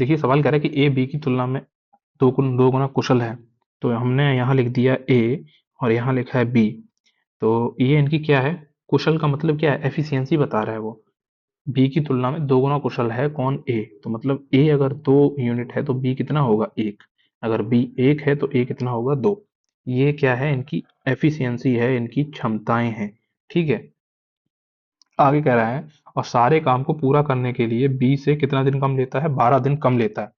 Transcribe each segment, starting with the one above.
देखिए सवाल कह रहा है कि ए बी की तुलना में दो गुना कुशल है। तो हमने यहाँ लिख दिया ए और यहाँ लिखा है बी। तो ये इनकी क्या है, कुशल का मतलब क्या है, एफिशिएंसी बता रहा है वो। बी की तुलना में दो गुना कुशल है कौन, ए। तो मतलब ए अगर 2 यूनिट है तो बी कितना होगा, 1। अगर बी 1 है तो ए कितना होगा, 2। ये क्या है, इनकी एफिशिएंसी है, इनकी क्षमताएं हैं। ठीक है। आगे कह रहा है और सारे काम को पूरा करने के लिए बी से कितना दिन कम लेता है, 12 दिन कम लेता है।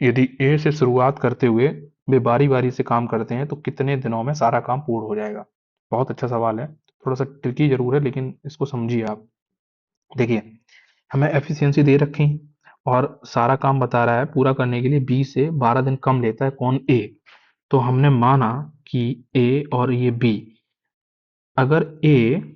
यदि ए से शुरुआत करते हुए वे बारी बारी से काम करते हैं तो कितने दिनों में सारा काम पूर्ण हो जाएगा। बहुत अच्छा सवाल है, थोड़ा सा ट्रिकी जरूर है लेकिन इसको समझिए आप। देखिए हमें एफिशिएंसी दे रखी और सारा काम बता रहा है पूरा करने के लिए बी से 12 दिन कम लेता है कौन, ए। तो हमने माना कि ए और ये बी, अगर ए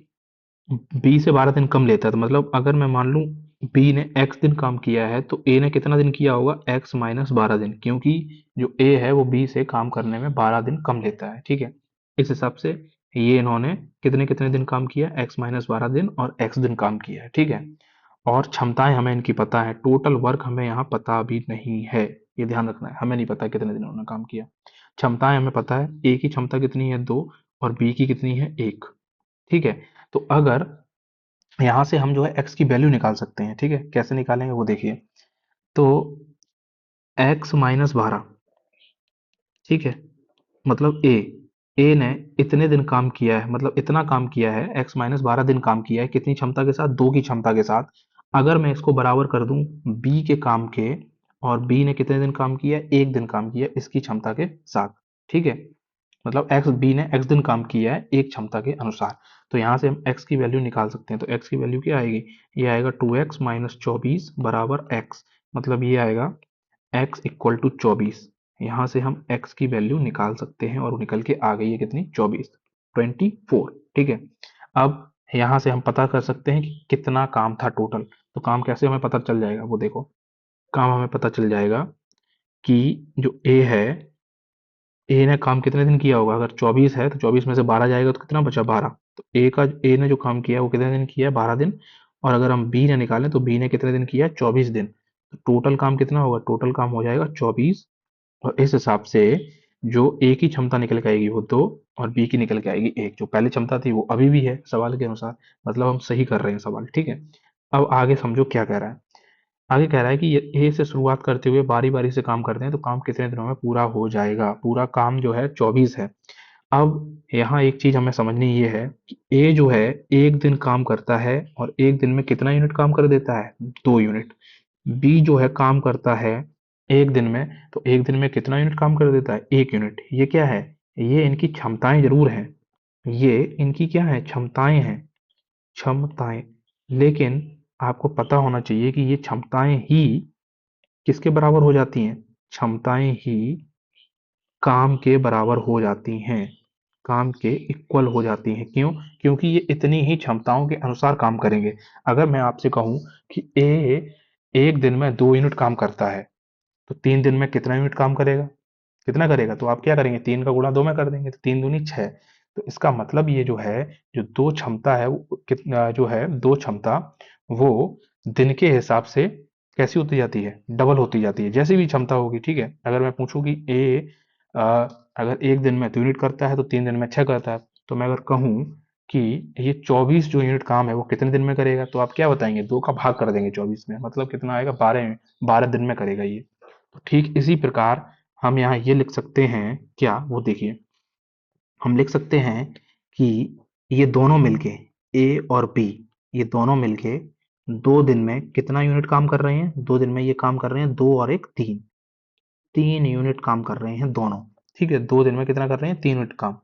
बी से 12 दिन कम लेता है तो मतलब अगर मैं मान लूं बी ने एक्स दिन काम किया है तो ए ने कितना दिन किया होगा, एक्स माइनस 12 दिन, क्योंकि जो ए है वो बी से काम करने में 12 दिन कम लेता है। ठीक है। इस हिसाब से ये इन्होंने कितने कितने दिन काम किया, एक्स माइनस 12 दिन और एक्स दिन काम किया है। ठीक है। और क्षमताएं हमें इनकी पता है, टोटल वर्क हमें यहाँ पता भी नहीं है। ये ध्यान रखना है, हमें नहीं पता कितने दिन उन्होंने काम किया। क्षमताएं हमें पता है, ए की क्षमता कितनी है, 2, और बी की कितनी है, 1। ठीक है। तो अगर यहाँ से हम जो है x की वैल्यू निकाल सकते हैं। ठीक है, कैसे निकालेंगे वो देखिए। तो x माइनस 12, ठीक है, मतलब ए ने इतने दिन काम किया है, मतलब इतना काम किया है, x माइनस 12 दिन काम किया है, कितनी क्षमता के साथ, 2 की क्षमता के साथ। अगर मैं इसको बराबर कर दूं b के काम के, और b ने कितने दिन काम किया है, 1 दिन काम किया है इसकी क्षमता के साथ। ठीक है। मतलब एक्स बी ने एक्स दिन काम किया है एक क्षमता के अनुसार। तो यहाँ से हम एक्स की वैल्यू निकाल सकते हैं। तो एक्स की वैल्यू क्या आएगी, ये आएगा 2x माइनस 24 बराबर एक्स। मतलब ये आएगा x इक्वल टू 24। यहाँ से हम x की वैल्यू निकाल सकते हैं और वो निकल के आ गई है कितनी, 24, 24। ठीक है। अब यहाँ से हम पता कर सकते हैं कि कितना काम था टोटल। तो काम कैसे हमें पता चल जाएगा वो देखो। काम हमें पता चल जाएगा कि जो ए है, ए ने काम कितने दिन किया होगा, अगर 24 है तो 24 में से 12 जाएगा तो कितना बचा, 12। तो ए ने जो काम किया है वो कितने दिन किया है, 12 दिन। और अगर हम बी ने निकालें तो बी ने कितने दिन किया है, 24 दिन। तो टोटल काम कितना होगा, टोटल काम हो जाएगा 24। और इस हिसाब से जो ए की क्षमता निकल के आएगी वो 2, और बी की निकल के आएगी 1। जो पहली क्षमता थी वो अभी भी है सवाल के अनुसार। मतलब हम सही कर रहे हैं सवाल। ठीक है। अब आगे समझो क्या कह रहा है। आगे कह रहा है कि ये ए से शुरुआत करते हुए बारी बारी से काम करते हैं तो काम कितने दिनों में पूरा हो जाएगा। पूरा काम जो है 24 है। अब यहाँ एक चीज हमें समझनी ये है कि ए जो है 1 दिन काम करता है और 1 दिन में कितना यूनिट काम कर देता है, 2 यूनिट। बी जो है काम करता है 1 दिन में, तो 1 दिन में कितना यूनिट काम कर देता है, 1 यूनिट। ये क्या है, ये इनकी क्षमताएं जरूर हैं। ये इनकी क्या है, क्षमताएं हैं, क्षमताएं। लेकिन आपको पता होना चाहिए कि ये क्षमताएं ही किसके बराबर हो जाती हैं, क्षमताएं ही काम के बराबर हो जाती हैं, काम के इक्वल हो जाती हैं। क्यों, क्योंकि ये इतनी ही क्षमताओं के अनुसार काम करेंगे। अगर मैं आपसे कहूं कि ए 1 दिन में 2 यूनिट काम करता है तो 3 दिन में कितना यूनिट काम करेगा, कितना करेगा, तो आप क्या करेंगे, 3 का गुणा 2 में कर देंगे तो 3 दूनी 6। तो इसका मतलब ये जो है, जो दो क्षमता है वो कितना जो है, दो क्षमता वो दिन के हिसाब से कैसी होती जाती है, डबल होती जाती है, जैसी भी क्षमता होगी। ठीक है। अगर मैं पूछूं कि ए अगर 1 दिन में 2 यूनिट करता है तो 3 दिन में 6 करता है, तो मैं अगर कहूं कि ये 24 जो यूनिट काम है वो कितने दिन में करेगा, तो आप क्या बताएंगे, 2 का भाग कर देंगे 24 में, मतलब कितना आएगा, 12 दिन में करेगा ये। तो ठीक इसी प्रकार हम यहाँ ये लिख सकते हैं, क्या वो देखिए, हम लिख सकते हैं कि ये दोनों मिलके, ए और बी, ये दोनों मिलके 2 दिन में कितना यूनिट काम कर रहे हैं, 2 दिन में ये काम कर रहे हैं 2 और 1 3, 3 यूनिट काम कर रहे हैं दोनों। ठीक है, 2 दिन में कितना कर रहे हैं, 3 यूनिट काम।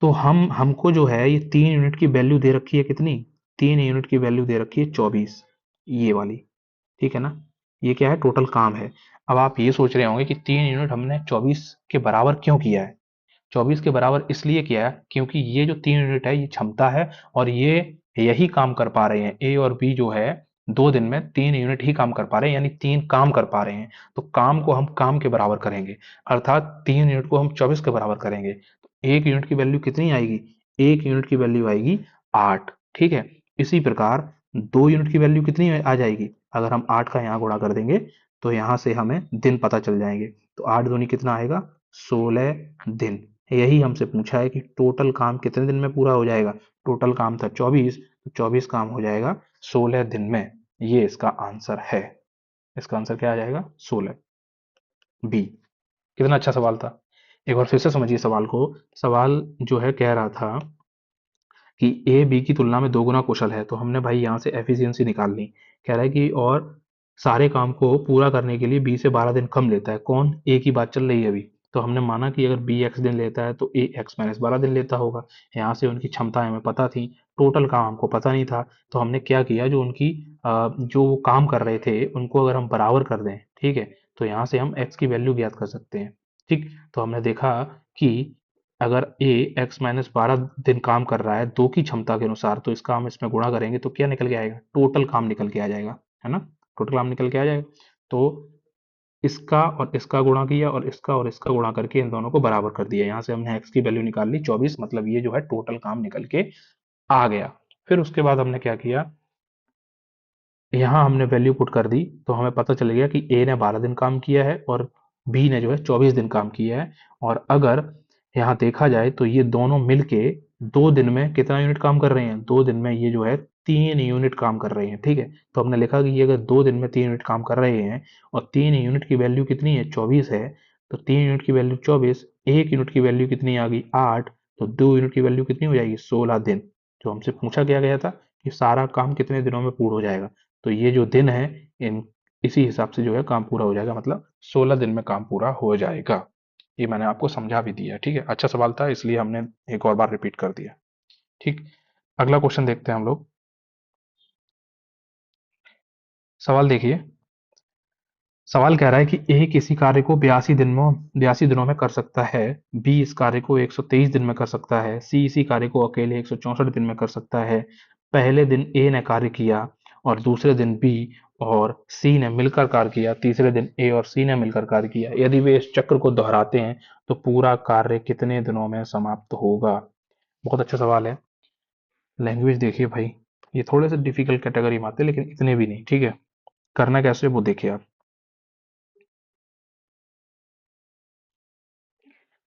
तो हमको जो है ये 3 यूनिट की वैल्यू दे रखी है कितनी, 3 यूनिट की वैल्यू दे रखी है 24, ये वाली। ठीक है ना। ये क्या है, टोटल काम है। अब आप ये सोच रहे होंगे कि 3 यूनिट हमने 24 के बराबर क्यों किया है। 24 के बराबर इसलिए किया है क्योंकि ये जो 3 यूनिट है ये क्षमता है, और ये यही काम कर पा रहे हैं, ए और बी जो है 2 दिन में 3 यूनिट ही काम कर पा रहे हैं, यानी 3 काम कर पा रहे हैं। तो काम को हम काम के बराबर करेंगे, अर्थात 3 यूनिट को हम 24 के बराबर करेंगे। तो 1 यूनिट की वैल्यू कितनी आएगी, 1 यूनिट की वैल्यू आएगी 8। ठीक है। इसी प्रकार 2 यूनिट की वैल्यू कितनी आ जाएगी, अगर हम 8 का यहाँ गुणा कर देंगे तो यहाँ से हमें दिन पता चल जाएंगे। तो 8 दूनी कितना आएगा, 16 दिन। यही हमसे पूछा है कि टोटल काम कितने दिन में पूरा हो जाएगा। टोटल काम था 24, तो 24 काम हो जाएगा 16 दिन में। ये इसका आंसर है। इसका आंसर क्या आ जाएगा, 16, बी। कितना अच्छा सवाल था। एक बार फिर से समझिए सवाल को। सवाल जो है कह रहा था कि ए बी की तुलना में 2 गुना कुशल है, तो हमने भाई यहाँ से एफिशिएंसी निकाल ली। कह रहा है कि और सारे काम को पूरा करने के लिए बी से 12 दिन कम लेता है। कौन, ए की बात चल रही है अभी। तो हमने माना कि अगर बी एक्स दिन लेता है तो ए एक्स माइनस 12 दिन लेता होगा। यहाँ से उनकी क्षमताएं हमें पता थी, टोटल काम हमको पता नहीं था। तो हमने क्या किया, जो उनकी जो वो काम कर रहे थे उनको अगर हम बराबर कर दें, ठीक है, तो यहाँ से हम एक्स की वैल्यू ज्ञात कर सकते हैं। ठीक, तो हमने देखा कि अगर ए एक्स माइनस 12 दिन काम कर रहा है दो की क्षमता के अनुसार, तो इसका हम इसमें गुणा करेंगे तो क्या निकल के आएगा, टोटल काम निकल के आ जाएगा, है ना। टोटल काम निकल के आ जाएगा। तो इसका और इसका गुणा किया और इसका गुणा करके इन दोनों को बराबर कर दिया। यहाँ से हमने एक्स की वैल्यू निकाल ली 24, मतलब ये जो है टोटल काम निकल के आ गया। फिर उसके बाद हमने क्या किया, यहाँ हमने वैल्यू पुट कर दी, तो हमें पता चल गया कि ए ने 12 दिन काम किया है और बी ने जो है 24 दिन काम किया है। और अगर यहाँ देखा जाए तो ये दोनों मिलके 2 दिन में कितना यूनिट काम कर रहे हैं, 2 दिन में ये जो है 3 यूनिट काम कर रहे हैं। ठीक है, तो हमने लिखा कि ये अगर 2 दिन में 3 यूनिट काम कर रहे हैं और 3 यूनिट की वैल्यू कितनी है, 24 है, तो 3 यूनिट की वैल्यू 24, 1 यूनिट की वैल्यू कितनी आ गई, 8, तो 2 यूनिट की वैल्यू कितनी हो जाएगी, 16 दिन। जो हमसे पूछा क्या गया था कि सारा काम कितने दिनों में पूर्ण हो जाएगा, तो ये जो दिन है इन इसी हिसाब से जो है काम पूरा हो जाएगा, मतलब 16 दिन में काम पूरा हो जाएगा। ये मैंने आपको समझा भी दिया। ठीक है, अच्छा सवाल था इसलिए हमने एक और बार रिपीट कर दिया। ठीक, अगला क्वेश्चन देखते हैं हम लोग। सवाल देखिए। सवाल कह रहा है कि ए किसी कार्य को 82 दिनों में कर सकता है, बी इस कार्य को 123 दिन में कर सकता है, सी इसी कार्य को अकेले 164 दिन में कर सकता है। पहले दिन ए ने कार्य किया और दूसरे दिन बी और सी ने मिलकर कार्य किया, तीसरे दिन ए और सी ने मिलकर कार्य किया। यदि वे इस चक्र को दोहराते हैं तो पूरा कार्य कितने दिनों में समाप्त होगा। बहुत अच्छा सवाल है। लैंग्वेज देखिए भाई, ये थोड़े से डिफिकल्ट कैटेगरी में आते हैं लेकिन इतने भी नहीं। ठीक है, करना कैसे वो देखिए आप।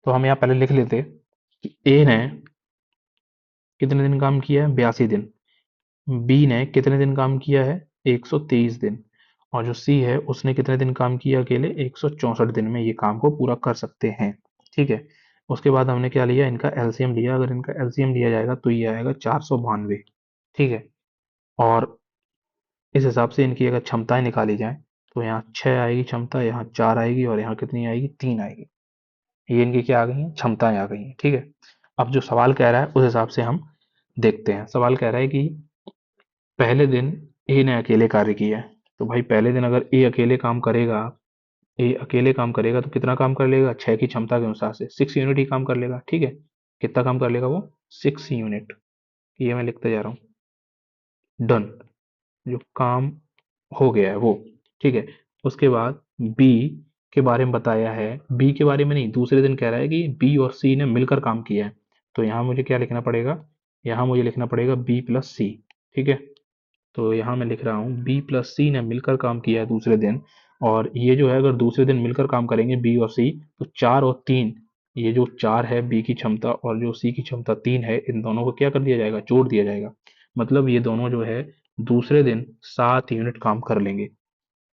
तो हम यहाँ पहले लिख लेते कि ए ने कितने दिन काम किया है, 82 दिन। बी ने कितने दिन काम किया है, 123 दिन। और जो सी है उसने कितने दिन काम किया, अकेले 164 दिन में ये काम को पूरा कर सकते हैं। ठीक है, उसके बाद हमने क्या लिया, इनका एलसीएम लिया। अगर इनका एलसीएम लिया जाएगा तो ये आएगा 492। ठीक है, और इस हिसाब से इनकी अगर क्षमताएं निकाली जाए तो यहाँ 6 आएगी क्षमता, यहाँ 4 आएगी और यहाँ कितनी आएगी, 3 आएगी। ये इनकी क्या आ गई हैं, क्षमताएं आ गई हैं। ठीक है, अब जो सवाल कह रहा है उस हिसाब से हम देखते हैं। सवाल कह रहा है कि पहले दिन ए ने अकेले कार्य किया है, तो भाई पहले दिन अगर ए अकेले काम करेगा तो कितना काम कर लेगा, 6 की क्षमता के अनुसार से 6 यूनिट ही काम कर लेगा। ठीक है, कितना काम कर लेगा वो, 6 यूनिट। ये मैं लिखते जा रहा हूँ, डन, जो काम हो गया है वो। ठीक है, उसके बाद बी के बारे में बताया है, बी के बारे में नहीं, दूसरे दिन कह रहा है कि बी और सी ने मिलकर काम किया है। तो यहाँ मुझे क्या लिखना पड़ेगा, यहाँ मुझे लिखना पड़ेगा बी प्लस सी। ठीक है, तो यहाँ मैं लिख रहा हूँ बी प्लस सी ने मिलकर काम किया है दूसरे दिन। और ये जो है अगर दूसरे दिन मिलकर काम करेंगे बी और सी, तो 4 और 3, ये जो 4 है बी की क्षमता और जो सी की क्षमता 3 है, इन दोनों को क्या कर दिया जाएगा, जोड़ दिया जाएगा। मतलब ये दोनों जो है दूसरे दिन 7 यूनिट काम कर लेंगे।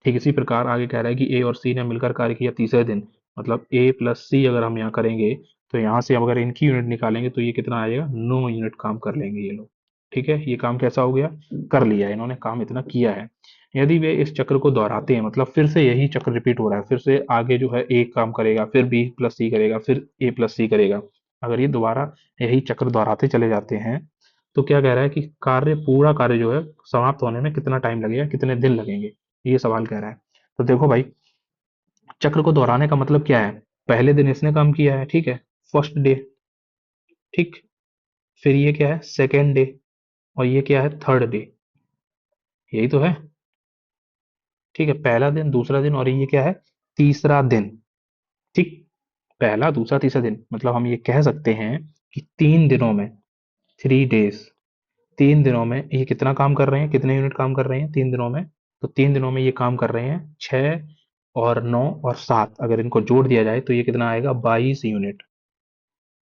ठीक इसी प्रकार आगे कह रहा है कि ए और सी ने मिलकर कार्य किया तीसरे दिन, मतलब ए प्लस सी अगर हम यहाँ करेंगे तो यहाँ से अगर इनकी यूनिट निकालेंगे तो ये कितना आ जाएगा, 9 यूनिट काम कर लेंगे ये लोग। ठीक है, ये काम कैसा हो गया, कर लिया, इन्होंने काम इतना किया है। यदि वे इस चक्र को दोहराते हैं, मतलब फिर से यही चक्र रिपीट हो रहा है, फिर से आगे जो है ए काम करेगा, फिर बी प्लस सी करेगा, फिर ए प्लस सी करेगा। अगर ये दोबारा यही चक्र दोहराते चले जाते हैं तो क्या कह रहा है कि पूरा कार्य जो है समाप्त होने में कितना टाइम लगेगा, कितने दिन लगेंगे, ये सवाल कह रहा है। तो देखो भाई, चक्र को दोहराने का मतलब क्या है, पहले दिन इसने काम किया है, ठीक है, फर्स्ट डे, ठीक, फिर ये क्या है, सेकेंड डे, और ये क्या है, थर्ड डे। यही तो है। ठीक है, पहला दिन, दूसरा दिन, और ये क्या है, तीसरा दिन। ठीक, पहला दूसरा तीसरा दिन, मतलब हम ये कह सकते हैं कि 3 दिनों में, 3 डेज, 3 दिनों में ये कितना काम कर रहे हैं, कितने यूनिट काम कर रहे हैं 3 दिनों में। तो 3 दिनों में ये काम कर रहे हैं 6 और 9 और 7 अगर इनको जोड़ दिया जाए तो ये कितना आएगा, 22 यूनिट।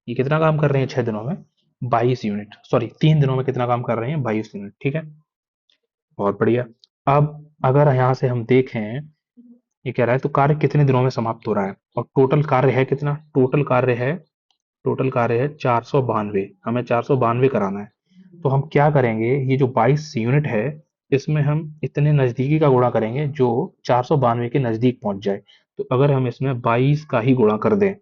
ये कितना काम कर रहे हैं 6 दिनों में, 22 यूनिट, सॉरी 3 दिनों में कितना काम कर रहे हैं, 22 यूनिट। ठीक है, बहुत बढ़िया। अब अगर यहाँ से हम देखें, ये कह रहा है तो कार्य कितने दिनों में समाप्त हो रहा है, और टोटल कार्य है कितना, टोटल कार्य है 492, हमें 492 कराना है। तो हम क्या करेंगे, ये जो 22 यूनिट है, इसमें हम इतने नजदीकी का गुणा करेंगे जो 492 के नजदीक पहुंच जाए। तो अगर हम इसमें 22 का ही गुणा कर दें,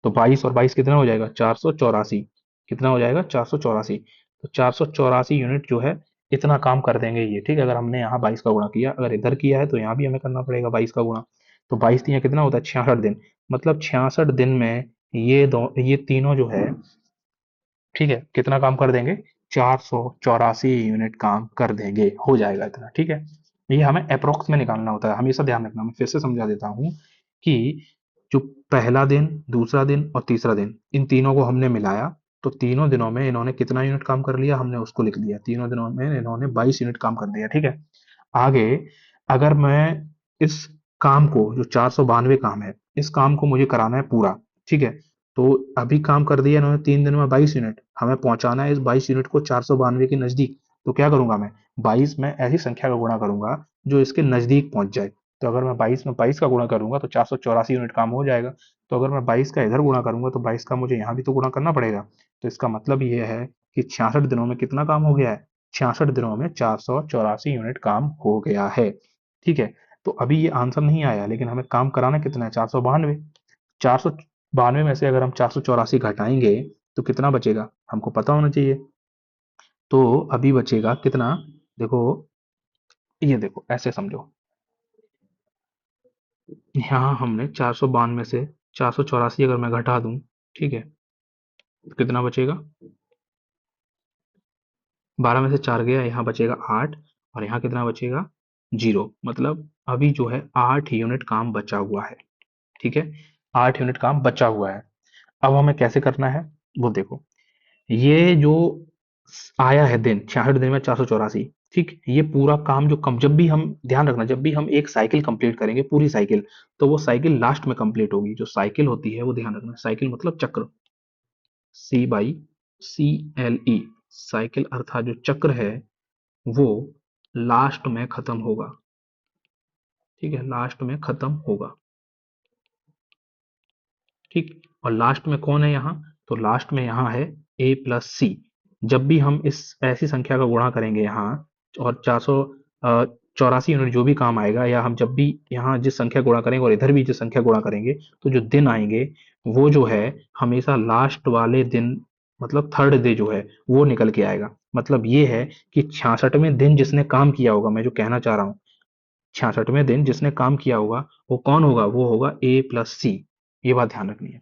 तो 22 और 22 कितना हो जाएगा, 484। कितना हो जाएगा, 484। तो 484 यूनिट जो है, इतना काम कर देंगे ये। ठीक है, अगर हमने यहाँ 22 का गुणा किया, अगर इधर किया है तो यहाँ भी हमें करना पड़ेगा 22 का गुणा। तो 22 यहाँ कितना होता है, 66 दिन। मतलब 66 दिन में ये तीनों जो है, ठीक है, कितना काम कर देंगे, 484 यूनिट काम कर देंगे, हो जाएगा इतना। ठीक है, ये हमें अप्रोक्स में निकालना होता है, हमेशा ध्यान रखना। मैं फिर से समझा देता हूँ कि जो पहला दिन, दूसरा दिन और तीसरा दिन, इन तीनों को हमने मिलाया, तो तीनों दिनों में इन्होंने कितना यूनिट काम कर लिया, हमने उसको लिख दिया। तीनों दिनों में इन्होंने 22 यूनिट काम कर दिया। ठीक है, आगे अगर मैं इस काम को, जो 492 काम है, इस काम को मुझे कराना है पूरा। ठीक है, तो अभी काम कर दिया इन्होंने 3 दिन में 22 यूनिट, हमें पहुंचाना है इस 22 यूनिट को 492 के नजदीक। तो क्या करूंगा मैं, 22 में ऐसी संख्या का गुणा करूंगा जो इसके नजदीक पहुंच जाए। तो अगर मैं 22 में 22 का गुणा करूंगा तो 484 यूनिट काम हो जाएगा। तो अगर मैं 22 का इधर गुणा करूंगा तो 22 का मुझे यहाँ भी तो गुणा करना पड़ेगा। तो इसका मतलब ये है कि 66 दिनों में कितना काम हो गया है, 66 दिनों में 484 यूनिट काम हो गया है। ठीक है, तो अभी ये आंसर नहीं आया, लेकिन हमें काम कराना कितना है, 492। 492 में से अगर हम 484 घटाएंगे तो कितना बचेगा, हमको पता होना चाहिए। तो अभी बचेगा कितना, देखो, ये देखो ऐसे समझो, यहाँ हमने 492 से 484 अगर मैं घटा दूं, ठीक है, तो कितना बचेगा, 12 में से 4 गया, यहाँ बचेगा 8, और यहाँ कितना बचेगा, 0। मतलब अभी जो है 8 यूनिट काम बचा हुआ है। ठीक है, 8 यूनिट काम बचा हुआ है। अब हमें कैसे करना है, वो देखो, ये जो आया है दिन, 66 दिन में 484, ठीक, ये पूरा काम जो कम, जब भी हम, ध्यान रखना, जब भी हम एक साइकिल कंप्लीट करेंगे, पूरी साइकिल, तो वो साइकिल लास्ट में कंप्लीट होगी। जो साइकिल होती है वो ध्यान रखना, साइकिल मतलब चक्र, CYCLE, साइकिल अर्थात जो चक्र है वो लास्ट में खत्म होगा। ठीक है, लास्ट में खत्म होगा। ठीक, और लास्ट में कौन है यहाँ, तो लास्ट में यहाँ है A+C। जब भी हम इस ऐसी संख्या का गुणा करेंगे यहाँ, और 484 यूनिट जो भी काम आएगा, या हम जब भी यहाँ जिस संख्या गुणा करेंगे और इधर भी जिस संख्या गुणा करेंगे, तो जो दिन आएंगे वो जो है हमेशा लास्ट वाले दिन, मतलब थर्ड डे जो है वो निकल के आएगा। मतलब ये है कि 66वें दिन जिसने काम किया होगा, मैं जो कहना चाह रहा हूँ, 66वें दिन जिसने काम किया होगा वो कौन होगा, वो होगा A+C। ये बात ध्यान रखनी है।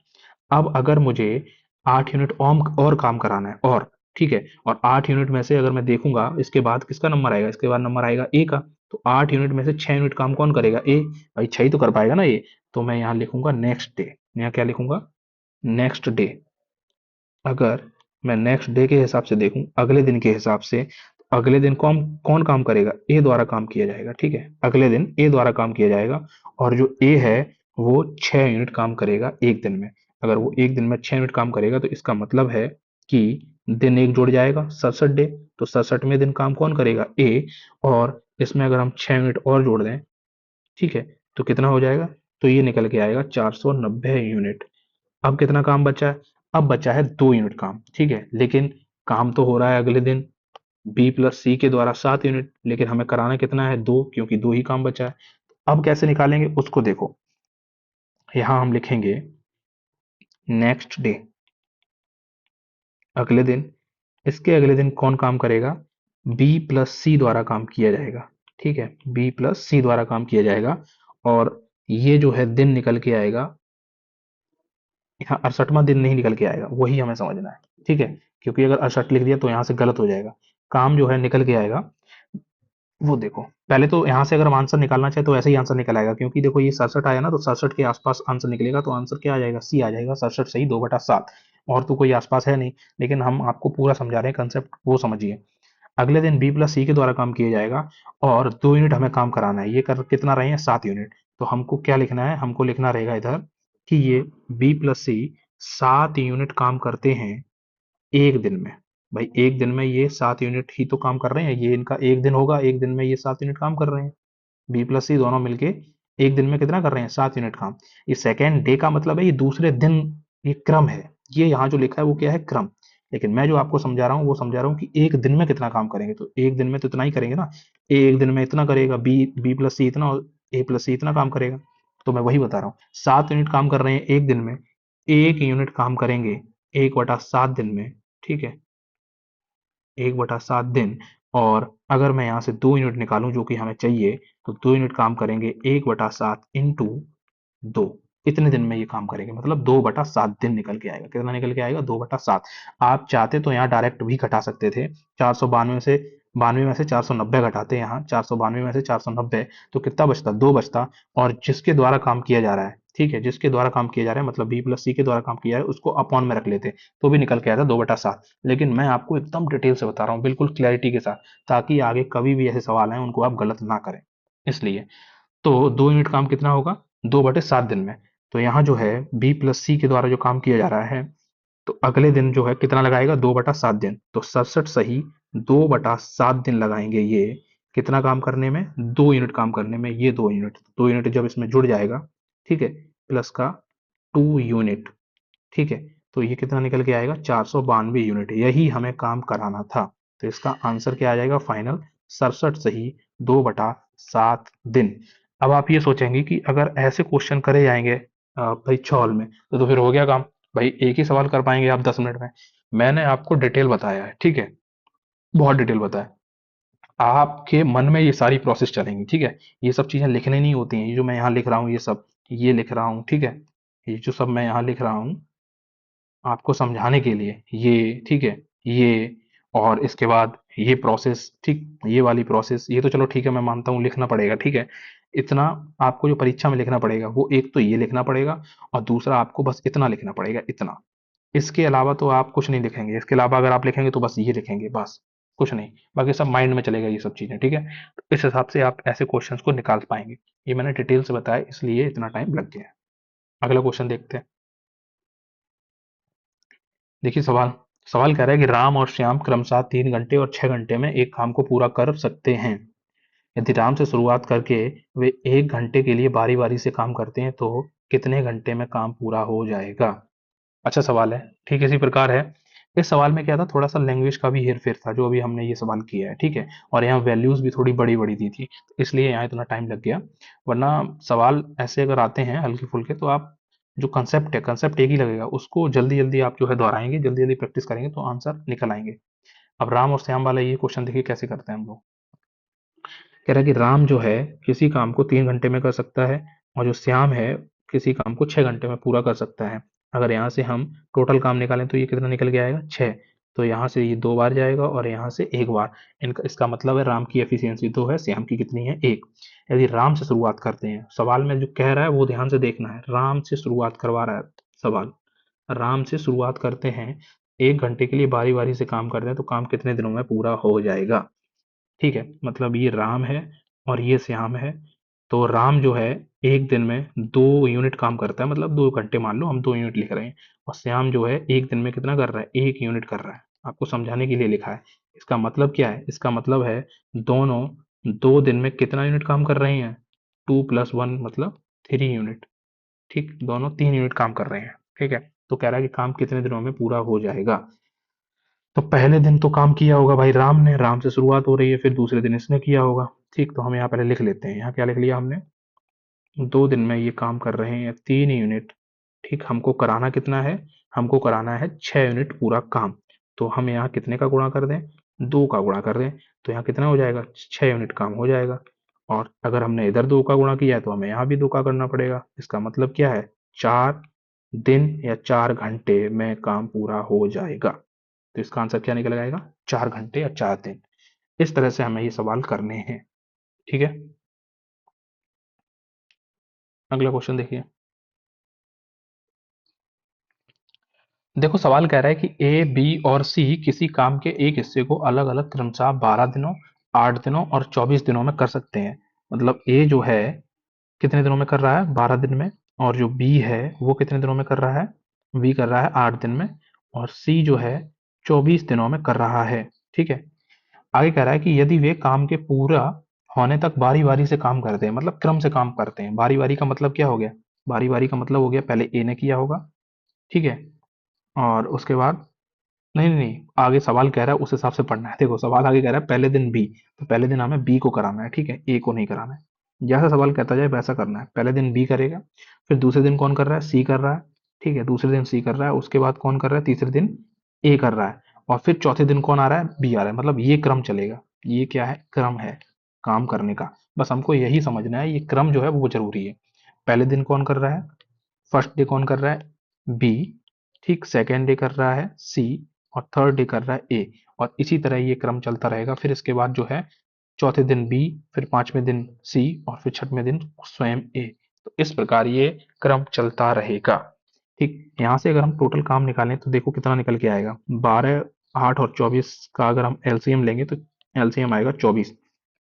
अब अगर मुझे 8 यूनिट और काम कराना है, और ठीक है, और 8 यूनिट में से अगर मैं देखूंगा इसके बाद किसका नंबर आएगा, इसके बाद नंबर आएगा ए का। तो 8 यूनिट में से 6 यूनिट काम कौन करेगा, ए। भाई 6 ही तो कर पाएगा ना ये। तो मैं यहाँ लिखूंगा नेक्स्ट डे, यहाँ क्या लिखूंगा, नेक्स्ट डे। अगर मैं नेक्स्ट डे के हिसाब से देखूं, अगले दिन के हिसाब से, तो अगले दिन कौन कौन काम करेगा, ए द्वारा काम किया जाएगा। ठीक है, अगले दिन ए द्वारा काम किया जाएगा, और जो ए है वो 6 यूनिट काम करेगा एक दिन में। अगर वो एक दिन में 6 यूनिट काम करेगा तो इसका मतलब है कि दिन एक जुड़ जाएगा, 67 डे। तो 67वें दिन काम कौन करेगा, ए। और इसमें अगर हम 6 यूनिट और जोड़ दें, ठीक है, तो कितना हो जाएगा, तो ये निकल के आएगा 490 यूनिट। अब कितना काम बचा है, अब बचा है 2 यूनिट काम। ठीक है, लेकिन काम तो हो रहा है अगले दिन B+C के द्वारा 7 यूनिट, लेकिन हमें कराना कितना है, 2, क्योंकि 2 ही काम बचा है। अब कैसे निकालेंगे उसको देखो, यहां हम लिखेंगे नेक्स्ट डे, अगले दिन। इसके अगले दिन कौन काम करेगा, B+C द्वारा काम किया जाएगा। ठीक है, B+C द्वारा काम किया जाएगा, और ये जो है दिन निकल के आएगा, यहाँ 68वां दिन नहीं निकल के आएगा, वही हमें समझना है। ठीक है, क्योंकि अगर 68 लिख दिया तो यहाँ से गलत हो जाएगा। काम जो है निकल के आएगा, वो देखो, पहले तो यहाँ से अगर हम आंसर निकालना चाहे तो ऐसे ही आंसर निकल आएगा, क्योंकि देखो ये 67 आया ना, तो 67 के आसपास आंसर निकलेगा, तो आंसर क्या आ जाएगा, सी आ जाएगा। 67 सही, 2/7। और तो कोई आसपास है नहीं, लेकिन हम आपको पूरा समझा रहे हैं कंसेप्ट, वो समझिए। अगले दिन B+C के द्वारा काम किया जाएगा, और 2 यूनिट हमें काम कराना है, ये कर कितना रहे हैं, 7 यूनिट। तो हमको क्या लिखना है, हमको लिखना रहेगा इधर कि ये बी प्लस सी 7 यूनिट काम करते हैं एक दिन में। भाई एक दिन में ये 7 यूनिट ही तो काम कर रहे हैं, ये इनका एक दिन होगा, एक दिन में ये 7 यूनिट काम कर रहे हैं। बी प्लस सी दोनों मिलके एक दिन में कितना कर रहे हैं, 7 यूनिट काम। ये सेकेंड डे का मतलब है ये दूसरे दिन, ये क्रम है। ये यहाँ जो लिखा है वो क्या है, क्रम। लेकिन मैं जो आपको समझा रहा हूँ वो समझा रहा हूँ कि एक दिन में कितना काम करेंगे, तो एक दिन में तो इतना ही करेंगे ना। एक दिन में इतना करेगा, बी बी प्लस सी इतना और ए प्लस सी इतना काम करेगा। तो मैं वही बता रहा हूँ, 7 यूनिट काम कर रहे हैं एक दिन में, 1 यूनिट काम करेंगे 1/7 दिन में। ठीक है, 1/7 दिन। और अगर मैं यहाँ से 2 यूनिट निकालूं जो कि हमें चाहिए, तो 2 यूनिट काम करेंगे 1/7 इंटू 2। इतने दिन में ये काम करेंगे, मतलब 2/7 दिन निकल के आएगा। कितना निकल के आएगा, 2/7। आप चाहते तो यहाँ डायरेक्ट भी घटा सकते थे, 492 में से 490 घटाते, यहाँ 492 में से 490, तो कितना बचता, 2 बचता। और जिसके द्वारा काम किया जा रहा है, ठीक है, जिसके द्वारा काम किया जा रहा है मतलब बी प्लस सी के द्वारा काम किया जा रहा है, उसको अपॉन में रख लेते तो भी निकल के आता 2/7। लेकिन मैं आपको एकदम डिटेल से बता रहा हूँ, बिल्कुल क्लैरिटी के साथ, ताकि आगे कभी भी ऐसे सवाल आए उनको आप गलत ना करें, इसलिए। तो 2 यूनिट काम कितना होगा, 2/7 दिन में। तो यहाँ जो है बी प्लस सी के द्वारा जो काम किया जा रहा है, तो अगले दिन जो है कितना लगाएगा, 2/7 दिन। तो 67 सही 2/7 दिन लगाएंगे ये कितना काम करने में, 2 यूनिट काम करने में। ये 2 यूनिट, 2 यूनिट जब इसमें जुड़ जाएगा, ठीक है, प्लस का 2 यूनिट, ठीक है, तो ये कितना निकल के आएगा, 492 यूनिट। यही हमें काम कराना था। तो इसका आंसर क्या आ जाएगा फाइनल, 67 सही 2/7 दिन। अब आप ये सोचेंगे कि अगर ऐसे क्वेश्चन करे जाएंगे भाई छॉल में, तो फिर हो गया काम। भाई एक ही सवाल कर पाएंगे आप 10 मिनट में। मैंने आपको डिटेल बताया है, ठीक है, बहुत डिटेल बताया। आपके मन में ये सारी प्रोसेस चलेंगी, ठीक है। ये सब चीजें लिखने नहीं होती हैं, ये जो मैं यहाँ लिख रहा हूँ, ये सब ये लिख रहा हूँ, ठीक है, ये जो सब मैं यहाँ लिख रहा हूँ आपको समझाने के लिए, ये ठीक है, ये और इसके बाद ये प्रोसेस, ठीक, ये वाली प्रोसेस, ये तो चलो ठीक है, मैं मानता हूँ लिखना पड़ेगा, ठीक है। इतना आपको जो परीक्षा में लिखना पड़ेगा वो एक तो ये लिखना पड़ेगा, और दूसरा आपको बस इतना लिखना पड़ेगा, इतना। इसके अलावा तो आप कुछ नहीं लिखेंगे, इसके अलावा अगर आप लिखेंगे तो बस ये लिखेंगे, बस कुछ नहीं। बाकी सब माइंड में चलेगा ये सब चीजें, ठीक है। तो इस हिसाब से आप ऐसे क्वेश्चंस को निकाल पाएंगे। ये मैंने डिटेल से बताया, इसलिए इतना टाइम लग गया है। अगला क्वेश्चन देखते हैं। देखिए सवाल, सवाल कह रहा है कि राम और श्याम क्रमशः 3 घंटे और 6 घंटे में एक काम को पूरा कर सकते हैं। यदि राम से शुरुआत करके वे 1 घंटे के लिए बारी बारी से काम करते हैं तो कितने घंटे में काम पूरा हो जाएगा। अच्छा सवाल है, ठीक, इसी प्रकार है। इस सवाल में क्या था, थोड़ा सा लैंग्वेज का भी हेर फेर था जो अभी हमने ये सवाल किया है, ठीक है। और यहाँ वैल्यूज भी थोड़ी बड़ी बड़ी दी थी, इसलिए यहाँ इतना टाइम लग गया। वरना सवाल ऐसे अगर आते हैं हल्के फुल्के, तो आप जो कंसेप्ट है, कंसेप्ट एक ही लगेगा, उसको जल्दी जल्दी आप जो है दोहराएंगे, जल्दी जल्दी प्रैक्टिस करेंगे तो आंसर निकल आएंगे। अब राम और श्याम वाला ये क्वेश्चन देखिए कैसे करते हैं हम लोग। कह रहा है कि राम जो है किसी काम को 3 घंटे में कर सकता है, और जो श्याम है किसी काम को 6 घंटे में पूरा कर सकता है। अगर यहाँ से हम टोटल काम निकालें तो ये कितना निकल के आएगा, 6। तो यहाँ से ये 2 बार जाएगा और यहाँ से 1 बार। इनका इसका मतलब है राम की एफिशिएंसी 2 है, श्याम की कितनी है, 1। यदि राम से शुरुआत करते हैं, सवाल में जो कह रहा है वो ध्यान से देखना है, राम से शुरुआत करवा रहा है सवाल। राम से शुरुआत करते हैं, 1 घंटे के लिए बारी बारी से काम करते हैं, तो काम कितने दिनों में पूरा हो जाएगा। ठीक है, मतलब ये राम है और ये श्याम है। तो राम जो है एक दिन में 2 यूनिट काम करता है, मतलब 2 घंटे, मान लो हम 2 यूनिट लिख रहे हैं। और श्याम जो है एक दिन में कितना कर रहा है, 1 यूनिट कर रहा है। आपको समझाने के लिए लिखा है। इसका मतलब क्या है, इसका मतलब है दोनों 2 दिन में कितना यूनिट काम कर रहे हैं, 2 + 1 मतलब 3 यूनिट। ठीक, दोनों 3 यूनिट काम कर रहे हैं, ठीक है। तो कह रहा है कि काम कितने दिनों में पूरा हो जाएगा। तो पहले दिन तो काम किया होगा भाई राम ने, राम से शुरुआत हो रही है, फिर दूसरे दिन इसने किया होगा। ठीक, तो हम यहाँ पहले लिख लेते हैं, यहाँ क्या लिख लिया हमने, 2 दिन में ये काम कर रहे हैं 3 यूनिट। ठीक, हमको कराना कितना है, हमको कराना है 6 यूनिट पूरा काम। तो हम यहाँ कितने का गुणा कर दें, 2 का गुणा कर दें, तो यहाँ कितना हो जाएगा, 6 यूनिट काम हो जाएगा। और अगर हमने इधर 2 का गुणा किया है तो हमें यहाँ भी 2 का करना पड़ेगा। इसका मतलब क्या है, 4 दिन या 4 घंटे में काम पूरा हो जाएगा। तो इसका आंसर क्या निकल आएगा, 4 घंटे या 4 दिन। इस तरह से हमें ये सवाल करने हैं, ठीक है। अगला क्वेश्चन देखिए। देखो सवाल कह रहा है कि ए बी और सी किसी काम के एक हिस्से को अलग अलग क्रमशः 12 दिनों, 8 दिनों और 24 दिनों में कर सकते हैं। मतलब ए जो है कितने दिनों में कर रहा है? 12 दिन में। और जो बी है वो कितने दिनों में कर रहा है? बी कर रहा है 8 दिन में। और सी जो है 24 दिनों में कर रहा है। ठीक है। आगे कह रहा है कि यदि वे काम के पूरा होने तक बारी बारी से काम करते हैं, मतलब क्रम से काम करते हैं। बारी बारी का मतलब क्या हो गया? बारी बारी का मतलब हो गया पहले ए ने किया होगा। ठीक है। और उसके बाद नहीं नहीं नहीं, आगे सवाल कह रहा है उस हिसाब से पढ़ना है। देखो सवाल आगे कह रहा है पहले दिन बी, तो पहले दिन हमें बी को कराना है, ठीक है, ए को नहीं कराना है। जैसा सवाल कहता जाए वैसा करना है। पहले दिन बी करेगा, फिर दूसरे दिन कौन कर रहा है? सी कर रहा है। ठीक है, दूसरे दिन सी कर रहा है, उसके बाद कौन कर रहा है? तीसरे दिन ए कर रहा है। और फिर चौथे दिन कौन आ रहा है? बी आ रहा है। मतलब ये क्रम चलेगा। ये क्या है? क्रम है काम करने का। बस हमको यही समझना है, ये क्रम जो है वो जरूरी है। पहले दिन कौन कर रहा है? फर्स्ट डे कौन कर रहा है? बी। ठीक, सेकेंड डे कर रहा है सी। और थर्ड डे कर रहा है ए। और इसी तरह ये क्रम चलता रहेगा। फिर इसके बाद जो है चौथे दिन बी, फिर पांचवें दिन सी, और फिर छठवें दिन स्वयं ए। तो इस प्रकार ये क्रम चलता रहेगा। ठीक, यहाँ से अगर हम टोटल काम निकालें तो देखो कितना निकल के आएगा। 12, 8 और 24 का अगर हम एलसीएम लेंगे तो एलसीएम आएगा 24।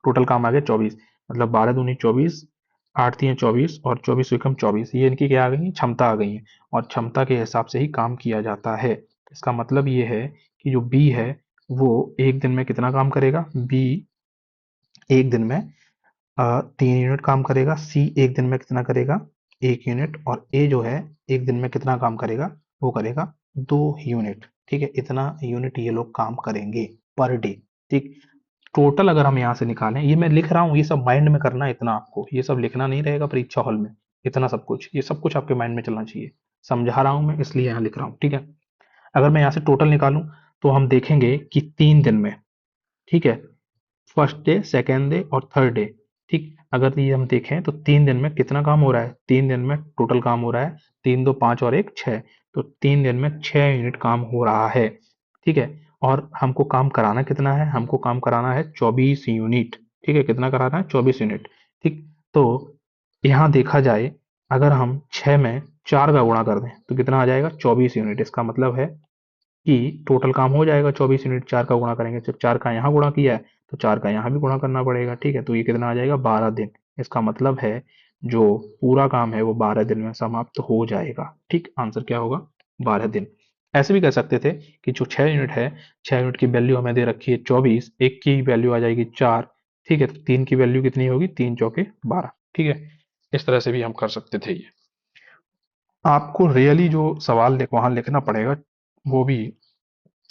टोटल काम आ गया 24। मतलब 12 दूनी 24, 8 तिया 24 और 24 विक्रम 24। ये इनकी क्या आ गई? क्षमता आ गई है। और क्षमता के हिसाब से ही काम किया जाता है। इसका मतलब ये है कि जो बी है वो एक दिन में कितना काम करेगा? बी एक दिन में 3 यूनिट काम करेगा। सी एक दिन में कितना करेगा? 1 यूनिट। और ए जो है एक दिन में कितना काम करेगा? वो करेगा 2 यूनिट। ठीक है, इतना यूनिट ये लोग काम करेंगे पर डे। ठीक, टोटल अगर हम यहाँ से निकालें, ये मैं लिख रहा हूँ, ये सब माइंड में करना है। इतना आपको ये सब लिखना नहीं रहेगा परीक्षा हॉल में। इतना सब कुछ, ये सब कुछ आपके माइंड में चलना चाहिए। समझा रहा हूँ मैं, इसलिए यहाँ लिख रहा हूँ। ठीक है। अगर मैं यहाँ से टोटल निकालूं तो हम देखेंगे कि 3 दिन में, ठीक है, फर्स्ट डे, सेकेंड डे और थर्ड डे। ठीक, अगर ये हम देखें तो 3 दिन में कितना काम हो रहा है? 3 दिन में टोटल काम हो रहा है 3 2 5 और 1 6। तो 3 दिन में 6 यूनिट काम हो रहा है। ठीक है। और हमको काम कराना कितना है? हमको काम कराना है 24 यूनिट। ठीक है, कितना कराना है? 24 यूनिट। ठीक, तो यहाँ देखा जाए, अगर हम 6 में 4 का गुणा कर दें तो कितना आ जाएगा? 24 यूनिट। इसका मतलब है कि टोटल काम हो जाएगा 24 यूनिट। 4 का गुणा करेंगे, जब 4 का यहाँ गुणा किया है तो 4 का यहाँ भी गुणा करना पड़ेगा। ठीक है, तो ये कितना आ जाएगा? 12 दिन। इसका मतलब है जो पूरा काम है वो 12 दिन में समाप्त हो जाएगा। ठीक, आंसर क्या होगा? 12 दिन। ऐसे भी कर सकते थे कि जो 6 यूनिट है, 6 यूनिट की वैल्यू हमें दे रखी है 24, एक की वैल्यू आ जाएगी 4। ठीक है, तो 3 की वैल्यू कितनी होगी? 3 चौके 12। ठीक है, इस तरह से भी हम कर सकते थे। ये आपको रियली जो सवाल वहां लिखना पड़ेगा वो भी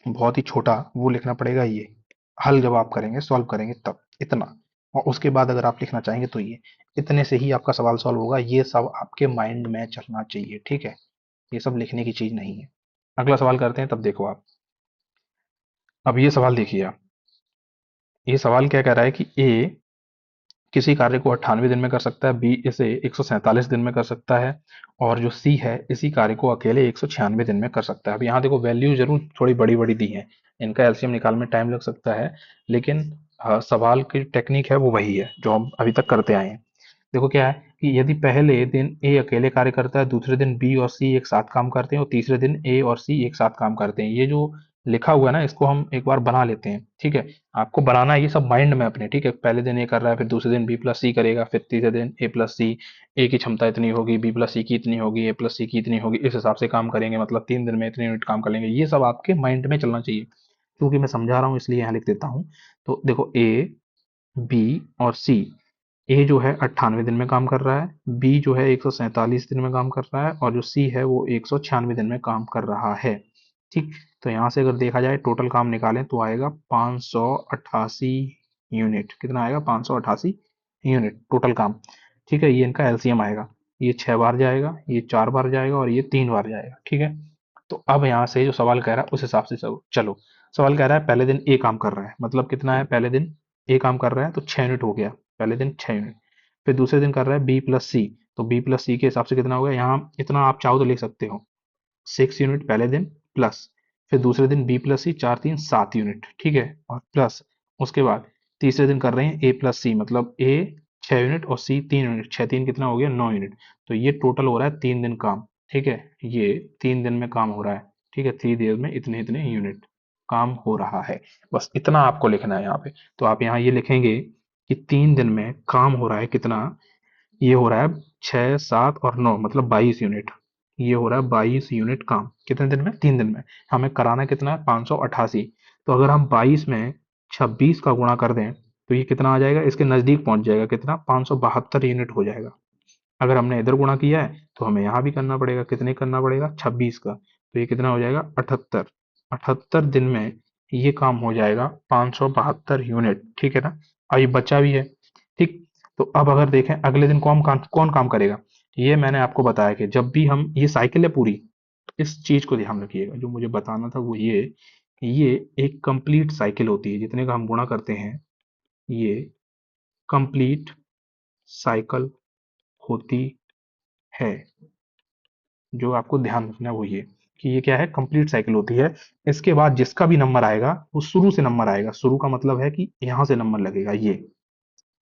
बहुत ही छोटा, वो लिखना पड़ेगा। ये हल जब आप करेंगे, सॉल्व करेंगे तब इतना। और उसके बाद अगर आप लिखना चाहेंगे तो ये इतने से ही आपका सवाल सॉल्व होगा। ये सब आपके माइंड में चलना चाहिए। ठीक है, ये सब लिखने की चीज नहीं है। अगला सवाल करते हैं, तब देखो आप। अब ये सवाल देखिए आप। ये सवाल क्या कह रहा है कि ए किसी कार्य को 98 दिन में कर सकता है, बी इसे 147 दिन में कर सकता है, और जो सी है इसी कार्य को अकेले 196 दिन में कर सकता है। अब यहाँ देखो वैल्यू जरूर थोड़ी बड़ी बड़ी दी है, इनका एलसीएम निकालने में टाइम लग सकता है, लेकिन सवाल की टेक्निक है वो वही है जो हम अभी तक करते आए हैं। देखो क्या है कि यदि पहले दिन ए अकेले कार्य करता है, दूसरे दिन बी और सी एक साथ काम करते हैं, और तीसरे दिन ए और सी एक साथ काम करते हैं। ये जो लिखा हुआ है ना, इसको हम एक बार बना लेते हैं। ठीक है, आपको बनाना है ये सब माइंड में अपने। ठीक है, पहले दिन ए कर रहा है, फिर दूसरे दिन बी प्लस सी करेगा, फिर तीसरे दिन ए प्लस सी। ए की क्षमता इतनी होगी, बी प्लस सी की इतनी होगी, ए प्लस सी की इतनी होगी, इस हिसाब से काम करेंगे। मतलब 3 दिन में इतने यूनिट काम कर लेंगे। ये सब आपके माइंड में चलना चाहिए। क्योंकि मैं समझा रहा हूँ इसलिए यहाँ लिख देता हूँ। तो देखो ए, बी और सी। ए जो है 98 दिन में काम कर रहा है, बी जो है 147 दिन में काम कर रहा है, और जो सी है वो 196 दिन में काम कर रहा है। ठीक, तो यहाँ से अगर देखा जाए टोटल काम निकालें तो आएगा 588 यूनिट। कितना आएगा? 588 यूनिट टोटल काम। ठीक है, ये इनका एलसीएम आएगा। ये 6 बार जाएगा, ये 4 बार जाएगा, और ये 3 बार जाएगा। ठीक है, तो अब यहाँ से जो सवाल कह रहा है उस हिसाब से चलो। सवाल कह रहा है पहले दिन ए काम कर रहा है, मतलब कितना है? पहले दिन ए काम कर रहा है तो 6 यूनिट हो गया। पहले दिन 6 यूनिट। फिर दूसरे दिन कर रहा है बी प्लस सी, तो बी प्लस सी के हिसाब से कितना हो गया? यहाँ इतना आप चाहो तो लिख सकते हो, 6 यूनिट पहले दिन, प्लस फिर दूसरे दिन बी प्लस सी, 4 3 7 यूनिट। ठीक है, और प्लस उसके बाद तीसरे दिन कर रहे हैं ए प्लस सी, मतलब ए 6 यूनिट और सी 3 यूनिट। 6 3 कितना हो गया? 9 यूनिट। तो ये टोटल हो रहा है 3 दिन काम। ठीक है, ये 3 दिन में काम हो रहा है। ठीक है, 3 डेज में इतने इतने यूनिट काम हो रहा है। बस इतना आपको लिखना है यहाँ पे। तो आप यहाँ ये लिखेंगे कि 3 दिन में काम हो रहा है कितना? ये हो रहा है 6, 7 और 9 मतलब 22 यूनिट। ये हो रहा है 22 यूनिट काम कितने दिन में? 3 दिन में। हमें कराना कितना है? 588। तो अगर हम 22 में 26 का गुणा कर दें तो ये कितना आ जाएगा? इसके नजदीक पहुंच जाएगा। कितना? 572 यूनिट हो जाएगा। अगर हमने इधर गुणा किया है तो हमें यहाँ भी करना पड़ेगा। कितने करना पड़ेगा? 26 का। तो ये कितना हो जाएगा? 78। 78 दिन में ये काम हो जाएगा 572 यूनिट। ठीक है ना? अब ये बचा भी है। ठीक। तो अब अगर देखें अगले दिन कौन काम करेगा? ये मैंने आपको बताया कि जब भी हम ये साइकिल है पूरी, इस चीज को ध्यान रखिएगा। जो मुझे बताना था वो ये एक कंप्लीट साइकिल होती है। जितने का हम गुणा करते हैं ये कंप्लीट साइकिल होती है। जो आपको ध्यान रखना है वो ये कि ये क्या है? कंप्लीट साइकिल होती है। इसके बाद जिसका भी नंबर आएगा वो शुरू से नंबर आएगा। शुरू का मतलब है कि यहां से नंबर लगेगा ये।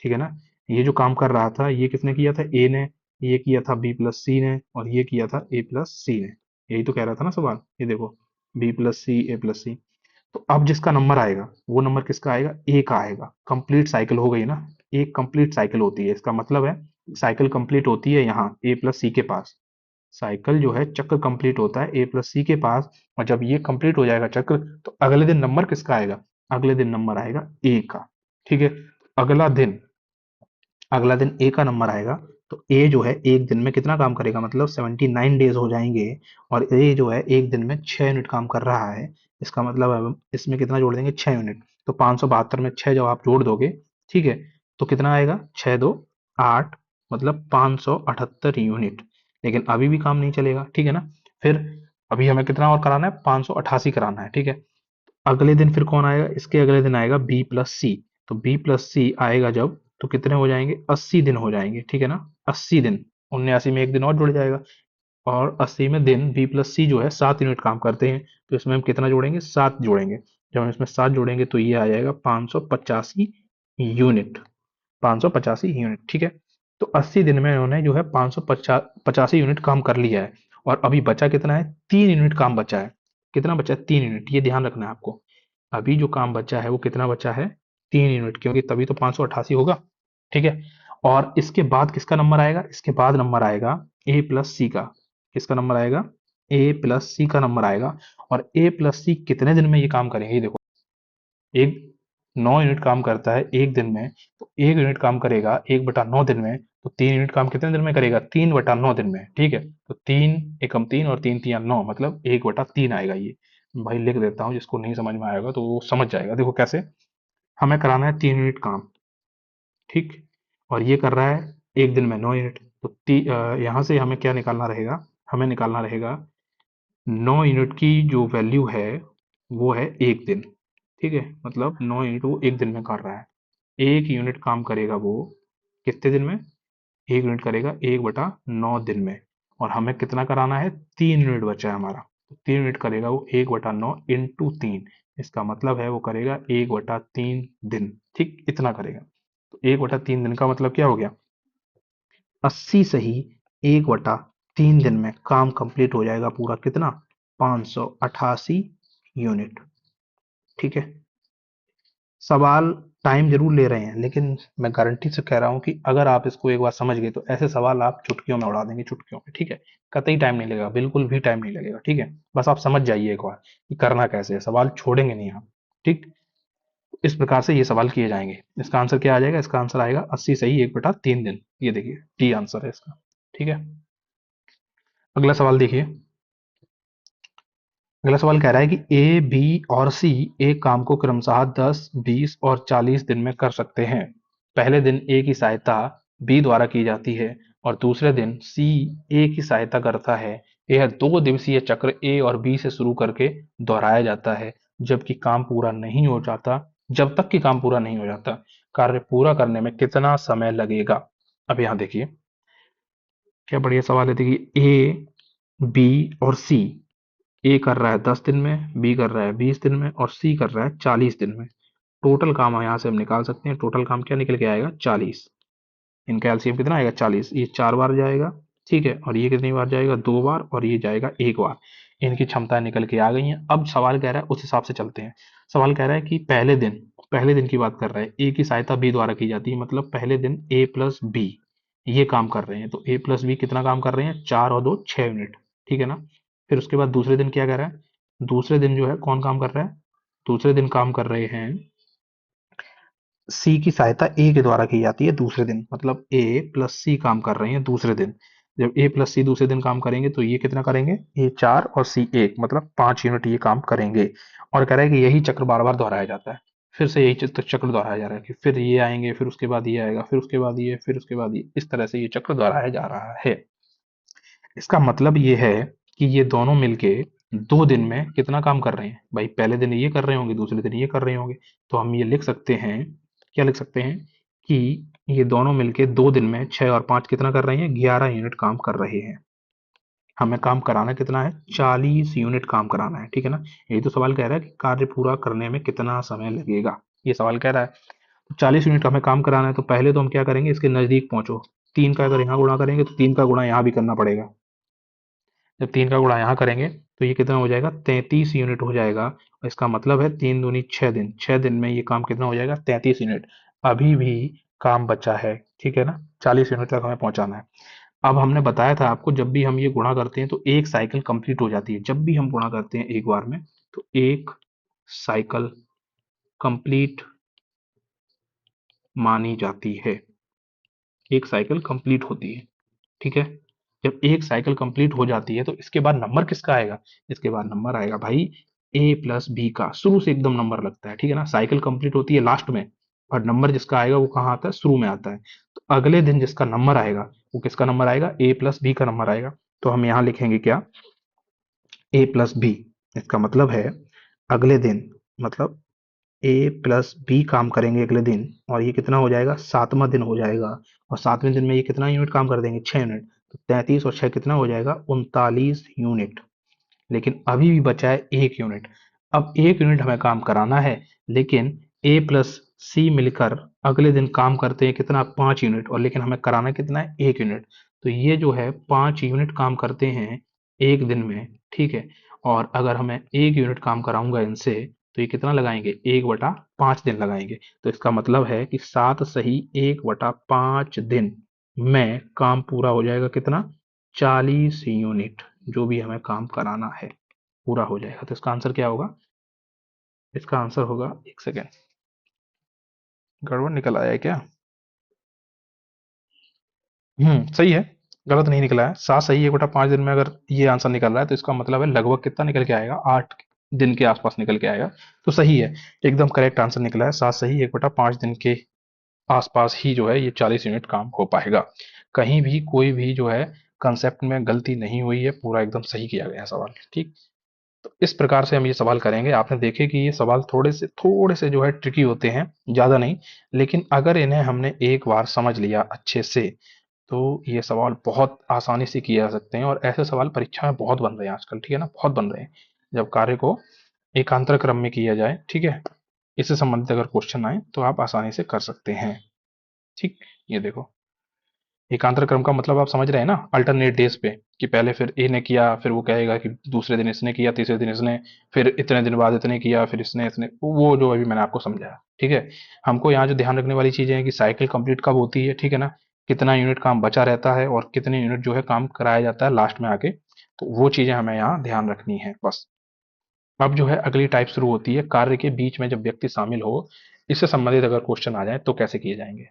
ठीक है ना? ये जो काम कर रहा था ये किसने किया था? ए ने। ये किया था बी प्लस सी ने, और ये किया था ए प्लस सी ने। यही तो कह रहा था ना सवाल। ये देखो, बी प्लस सी, ए प्लस सी। तो अब जिसका नंबर आएगा वो नंबर किसका आएगा? ए का आएगा। कंप्लीट साइकिल हो गई ना? एक कंप्लीट साइकिल होती है, इसका मतलब है साइकिल कंप्लीट होती है यहाँ ए प्लस सी के पास। साइकिल जो है चक्र कंप्लीट होता है ए प्लस सी के पास। और जब ये कंप्लीट हो जाएगा चक्र तो अगले दिन नंबर किसका आएगा? अगले दिन नंबर आएगा ए का। ठीक है? अगला दिन अगला दिन ए का नंबर आएगा। तो ए जो है एक दिन में कितना काम करेगा? मतलब 79 डेज हो जाएंगे। और ए जो है एक दिन में 6 यूनिट काम कर रहा है। इसका मतलब है इसमें कितना जोड़ देंगे? 6 यूनिट। तो 572 में 6 जब आप जोड़ दोगे, ठीक है, तो कितना आएगा? 6 2 8, मतलब 578 यूनिट। लेकिन अभी भी काम नहीं चलेगा। ठीक है ना? फिर अभी हमें कितना और कराना है? 588 कराना है। ठीक है? अगले दिन फिर कौन आएगा? इसके अगले दिन आएगा बी प्लस सी। तो बी प्लस सी आएगा जब, तो कितने हो जाएंगे? 80 दिन हो जाएंगे। ठीक है ना? 80 दिन। 79 में एक दिन और जुड़ जाएगा। और 80 में दिन बी प्लस सी जो है 7 यूनिट काम करते हैं। तो इसमें हम कितना जोड़ेंगे? 7 जोड़ेंगे। जब हम इसमें 7 जोड़ेंगे तो ये आ जाएगा 585 यूनिट। 585 यूनिट। ठीक है? तो 80 दिन में इन्होंने जो है 585 यूनिट काम कर लिया है। और अभी बचा कितना है? 3 यूनिट काम बचा है। कितना बचा है? 3 यूनिट। ये ध्यान रखना है आपको। अभी जो काम बचा है वो कितना बचा है? 3 यूनिट, क्योंकि तभी तो 588 होगा। ठीक है? और इसके बाद किसका नंबर आएगा? इसके बाद नंबर आएगा ए प्लस सी का। किसका नंबर आएगा? ए प्लस सी का नंबर आएगा। और ए प्लस सी कितने दिन में ये काम करेंगे? ये देखो, एक 9 यूनिट काम करता है एक दिन में। तो 1 यूनिट काम करेगा 1/9 दिन में। तो 3 यूनिट काम कितने दिन में करेगा? 3/9 दिन में। ठीक है? तो 3 एकम 3 और 3 3 9, मतलब 1/3 आएगा ये। भाई लिख देता हूँ, जिसको नहीं समझ में आएगा तो वो समझ जाएगा। देखो कैसे। हमें कराना है 3 यूनिट काम। ठीक। और ये कर रहा है एक दिन में 9 यूनिट। तो यहाँ से हमें क्या निकालना रहेगा? हमें निकालना रहेगा 9 यूनिट की जो वैल्यू है वो है एक दिन। ठीक है? मतलब 9 यूनिट वो एक दिन में कर रहा है। 1 यूनिट काम करेगा वो कितने दिन में? 1 यूनिट करेगा 1/9 दिन में। और हमें कितना कराना है? 3 यूनिट बचा है हमारा। तो 3 यूनिट करेगा वो 1/9 इंटू 3। इसका मतलब है वो करेगा 1/3 दिन। ठीक, इतना करेगा। तो 1/3 दिन का मतलब क्या हो गया? 80 से ही 1/3 दिन में काम कंप्लीट हो जाएगा पूरा। कितना? 588 यूनिट। ठीक है? सवाल टाइम जरूर ले रहे हैं, लेकिन मैं गारंटी से कह रहा हूं कि अगर आप इसको एक बार समझ गए तो ऐसे सवाल आप चुटकियों में उड़ा देंगे, चुटकियों में। ठीक है? कतई टाइम नहीं लगेगा, बिल्कुल भी टाइम नहीं लगेगा। ठीक है? बस आप समझ जाइए एक बार कि करना कैसे है। सवाल छोड़ेंगे नहीं आप। ठीक। इस प्रकार से ये सवाल किए जाएंगे। इसका आंसर क्या आ जाएगा? इसका आंसर आएगा 80 से ही 1/3 दिन। ये देखिए, डी आंसर है इसका। ठीक है? अगला सवाल देखिए। अगला सवाल कह रहा है कि ए, बी और सी एक काम को क्रमशः 10, 20 और 40 दिन में कर सकते हैं। पहले दिन ए की सहायता बी द्वारा की जाती है और दूसरे दिन सी ए की सहायता करता है। यह 2 दिवसीय चक्र ए और बी से शुरू करके दोहराया जाता है जबकि काम पूरा नहीं हो जाता जब तक कि काम पूरा नहीं हो जाता। कार्य पूरा करने में कितना समय लगेगा? अब यहाँ देखिए क्या बढ़िया सवाल है। देखिए, ए, बी और सी। ए कर रहा है 10 दिन में, बी कर रहा है 20 दिन में और सी कर रहा है 40 दिन में। टोटल काम यहाँ से हम निकाल सकते हैं। टोटल काम क्या निकल के आएगा? 40। इनका एलसीएम कितना आएगा? 40। ये 4 बार जाएगा। ठीक है? और ये कितनी बार जाएगा? 2 बार। और ये जाएगा 1 बार। इनकी क्षमता निकल के आ गई है। अब सवाल कह रहा है उस हिसाब से चलते हैं। सवाल कह रहा है कि पहले दिन की बात कर रहा है। ए की सहायता बी द्वारा की जाती है, मतलब पहले दिन ए प्लस बी। ये काम कर रहे हैं, तो ए प्लस बी कितना काम कर रहे हैं, 4 और 2 6 यूनिट, ठीक है ना। फिर उसके बाद दूसरे दिन क्या कर रहा है, दूसरे दिन जो है कौन काम कर रहा है, दूसरे दिन काम कर रहे हैं, सी की सहायता ए के द्वारा की जाती है दूसरे दिन, मतलब ए प्लस सी काम कर रहे हैं दूसरे दिन। जब ए प्लस सी दूसरे दिन काम करेंगे तो ये कितना करेंगे, ए 4 और सी 1, मतलब 5 यूनिट ये काम करेंगे। और कह रहा है कि यही चक्र बार बार दोहराया जाता है, फिर से यही चक्र दोहराया जा रहा है कि फिर ये आएंगे, फिर उसके बाद ये आएगा, फिर उसके बाद ये, फिर उसके बाद ये, इस तरह से ये चक्र दोहराया जा रहा है। इसका मतलब ये है कि ये दोनों मिलके 2 दिन में कितना काम कर रहे हैं भाई, पहले दिन ये कर रहे होंगे, दूसरे दिन ये कर रहे होंगे। तो हम ये लिख सकते हैं, क्या लिख सकते हैं कि ये दोनों मिलके 2 दिन में 6 और 5 कितना कर रहे हैं, 11 यूनिट काम कर रहे हैं। हमें काम कराना कितना है, 40 यूनिट काम कराना है, ठीक है ना। यही तो सवाल कह रहा है कि कार्य पूरा करने में कितना समय लगेगा, ये सवाल कह रहा है। तो 40 यूनिट हमें काम कराना है, तो पहले तो हम क्या करेंगे, इसके नजदीक पहुंचो। 3 का अगर यहाँ गुणा करेंगे तो 3 का गुणा यहाँ भी करना पड़ेगा। जब 3 का गुणा यहाँ करेंगे तो ये कितना हो जाएगा, 33 यूनिट हो जाएगा। और इसका मतलब है 3 दूनी 6 दिन, 6 दिन में ये काम कितना हो जाएगा, 33 यूनिट। अभी भी काम बचा है, ठीक है ना, 40 यूनिट तक हमें पहुंचाना है। अब हमने बताया था आपको, जब भी हम ये गुणा करते हैं तो एक साइकिल कंप्लीट हो जाती है, जब भी हम गुणा करते हैं एक बार में तो एक साइकिल कंप्लीट मानी जाती है, एक साइकिल कंप्लीट होती है, ठीक है। जब एक साइकिल कंप्लीट हो जाती है तो इसके बाद नंबर किसका आएगा, इसके बाद नंबर आएगा भाई ए प्लस बी का, शुरू से एकदम नंबर लगता है, ठीक है ना। साइकिल कंप्लीट होती है लास्ट में, और नंबर जिसका आएगा वो कहाँ आता है, शुरू में आता है। तो अगले दिन जिसका नंबर आएगा वो किसका नंबर आएगा, ए प्लस बी का नंबर आएगा। तो हम यहाँ लिखेंगे क्या, ए प्लस बी। इसका मतलब है अगले दिन, मतलब ए प्लस बी काम करेंगे अगले दिन, और ये कितना हो जाएगा, 7वां दिन हो जाएगा। और 7वें दिन में ये कितना यूनिट काम कर देंगे, 6 यूनिट। तो 33 और 6 कितना हो जाएगा, 39 यूनिट। लेकिन अभी भी बचा है 1 यूनिट। अब 1 यूनिट हमें काम कराना है, लेकिन ए प्लस सी मिलकर अगले दिन काम करते हैं कितना, 5 यूनिट, और लेकिन हमें कराना कितना है, 1 यूनिट। तो ये जो है 5 यूनिट काम करते हैं एक दिन में, ठीक है। और अगर हमें 1 यूनिट काम कराऊंगा इनसे तो ये कितना लगाएंगे, 1/5 दिन लगाएंगे। तो इसका मतलब है कि 7 सही 1/5 दिन में काम पूरा हो जाएगा कितना, 40 यूनिट। जो भी हमें काम कराना है पूरा हो जाएगा। तो इसका आंसर क्या होगा, इसका आंसर होगा, एक सेकेंड, गड़बड़ निकल आया है क्या, सही है, गलत नहीं निकला है। 7 सही 1/5 दिन में अगर ये आंसर निकल रहा है तो इसका मतलब है लगभग कितना निकल के आएगा, 8 दिन के आसपास निकल के आएगा। तो सही है, एकदम करेक्ट आंसर निकला है, 7 सही 1/5 दिन के आसपास ही जो है ये 40 यूनिट काम हो पाएगा। कहीं भी कोई भी जो है कंसेप्ट में गलती नहीं हुई है, पूरा एकदम सही किया गया है सवाल, ठीक। तो इस प्रकार से हम ये सवाल करेंगे। आपने देखे कि ये सवाल थोड़े से जो है ट्रिकी होते हैं, ज्यादा नहीं, लेकिन अगर इन्हें हमने एक बार समझ लिया अच्छे से तो ये सवाल बहुत आसानी से किए जा सकते हैं। और ऐसे सवाल परीक्षा में बहुत बन रहे हैं आजकल, ठीक है ना, बहुत बन रहे हैं। जब कार्य को एकांतर क्रम में किया जाए, ठीक है, इससे संबंधित अगर क्वेश्चन आए तो आप आसानी से कर सकते हैं, ठीक। ये देखो, एकांतर क्रम का मतलब आप समझ रहे हैं ना, अल्टरनेट डेज पे, कि पहले फिर ए ने किया, फिर वो कहेगा कि दूसरे दिन इसने किया, तीसरे दिन इसने, फिर इतने दिन बाद इतने किया, फिर इसने इसने, वो जो अभी मैंने आपको समझाया, ठीक है। हमको यहाँ जो ध्यान रखने वाली चीजें हैं कि साइकिल कंप्लीट कब होती है, ठीक है ना, कितना यूनिट काम बचा रहता है और कितने यूनिट जो है काम कराया जाता है लास्ट में आके, तो वो चीजें हमें यहाँ ध्यान रखनी है बस। अब जो है अगली टाइप शुरू होती है, कार्य के बीच में जब व्यक्ति शामिल हो, इससे संबंधित अगर क्वेश्चन आ जाए तो कैसे किए जाएंगे।